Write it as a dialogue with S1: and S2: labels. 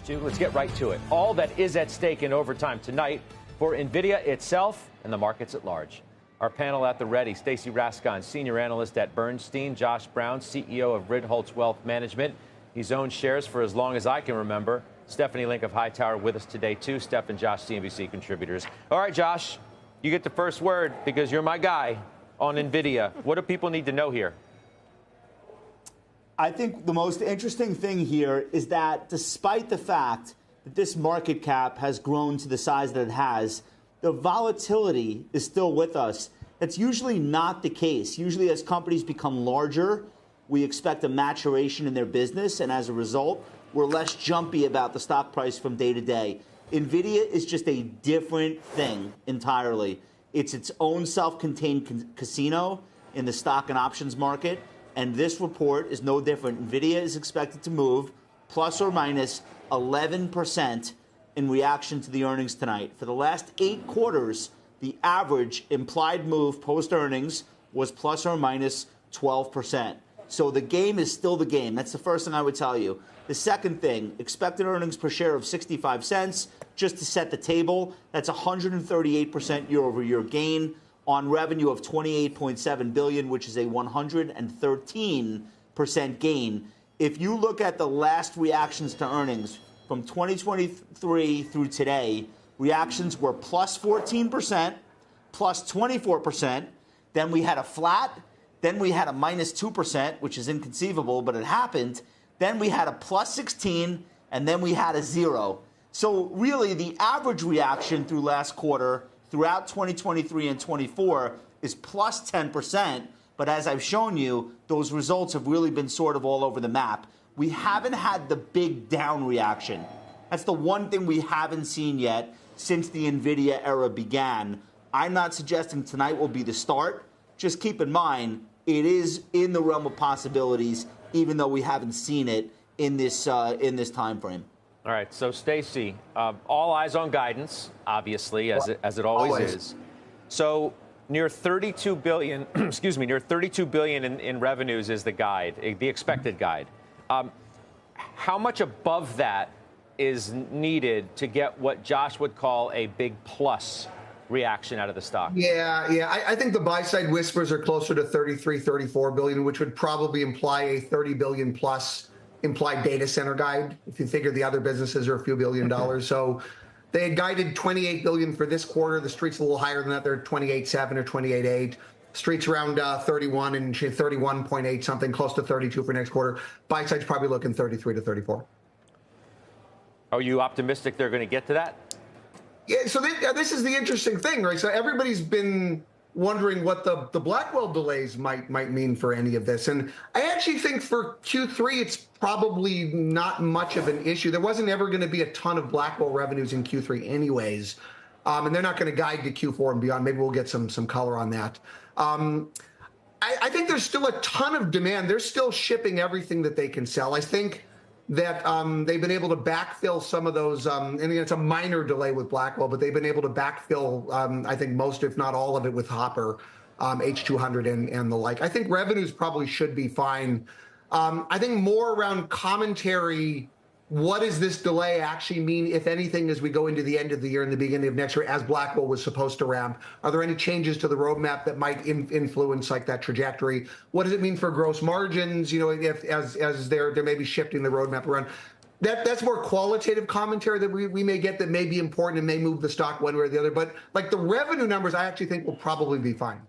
S1: to. Let's get right to it. All that is at stake in overtime tonight for Nvidia itself and the markets at large. Our panel at the ready: Stacy Rasgon, senior analyst at Bernstein; Josh Brown, CEO of Ritholtz Wealth Management. He's owned shares for as long as I can remember. Stephanie Link of Hightower with us today, too. Steph and Josh, CNBC contributors. All right, Josh, you get the first word because you're my guy on Nvidia. What do people need to know here?
S2: I think the most interesting thing here is that despite the fact that this market cap has grown to the size that it has, the volatility is still with us. That's usually not the case. Usually as companies become larger, we expect a maturation in their business, and as a result, we're less jumpy about the stock price from day to day. Nvidia is just a different thing entirely. It's its own self-contained casino in the stock and options market. And this report is no different. Nvidia is expected to move plus or minus 11% in reaction to the earnings tonight. For the last 8 quarters, the average implied move post-earnings was plus or minus 12%. So the game is still the game. That's the first thing I would tell you. The second thing, expected earnings per share of 65 cents, just to set the table. That's 138% year-over-year gain on revenue of $28.7 billion, which is a 113% gain. If you look at the last reactions to earnings from 2023 through today, reactions were plus 14%, plus 24%. Then we had a flat. Then we had a minus 2%, which is inconceivable, but it happened. Then we had a plus 16, and then we had a 0. So really, the average reaction through last quarter throughout 2023 and 24 is plus 10%. But as I've shown you, those results have really been sort of all over the map. We haven't had the big down reaction. That's the one thing we haven't seen yet since the Nvidia era began. I'm not suggesting tonight will be the start. Just keep in mind, it is in the realm of possibilities, even though we haven't seen it in this time frame.
S1: All right, so Stacy, all eyes on guidance, obviously, as it always is. So near 32 billion, near 32 billion in revenues is the guide, the expected guide. How much above that is needed to get what Josh would call a big plus reaction out of the stock?
S3: I think the buy side whispers are closer to 33, 34 billion, which would probably imply a 30 billion plus implied data center guide. If you figure the other businesses are a few $1 billion. So they had guided 28 billion for this quarter. The street's a little higher than that. They're 28.7 or 28.8. Street's around 31 and 31.8 something, close to 32 for next quarter. Buy side's probably looking 33 to 34.
S1: Are you optimistic they're going to get to that?
S3: Yeah, so this is the interesting thing, right? So everybody's been wondering what the Blackwell delays might mean for any of this. And I actually think for Q3, it's probably not much of an issue. There wasn't ever going to be a ton of Blackwell revenues in Q3 anyways. And they're not going to guide to Q4 and beyond. Maybe we'll get some color on that. I think there's still a ton of demand. They're still shipping everything that they can sell. I think that they've been able to backfill some of those, and it's a minor delay with Blackwell, but they've been able to backfill, I think, most, if not all of it with Hopper, H200 and the like. I think revenues probably should be fine. I think more around commentary, what does this delay actually mean, if anything, as we go into the end of the year and the beginning of next year, as Blackwell was supposed to ramp? Are there any changes to the roadmap that might influence like that trajectory? What does it mean for gross margins? You know, if as they're maybe shifting the roadmap around. That's more qualitative commentary that we may get that may be important and may move the stock one way or the other. But like the revenue numbers, I actually think will probably be fine.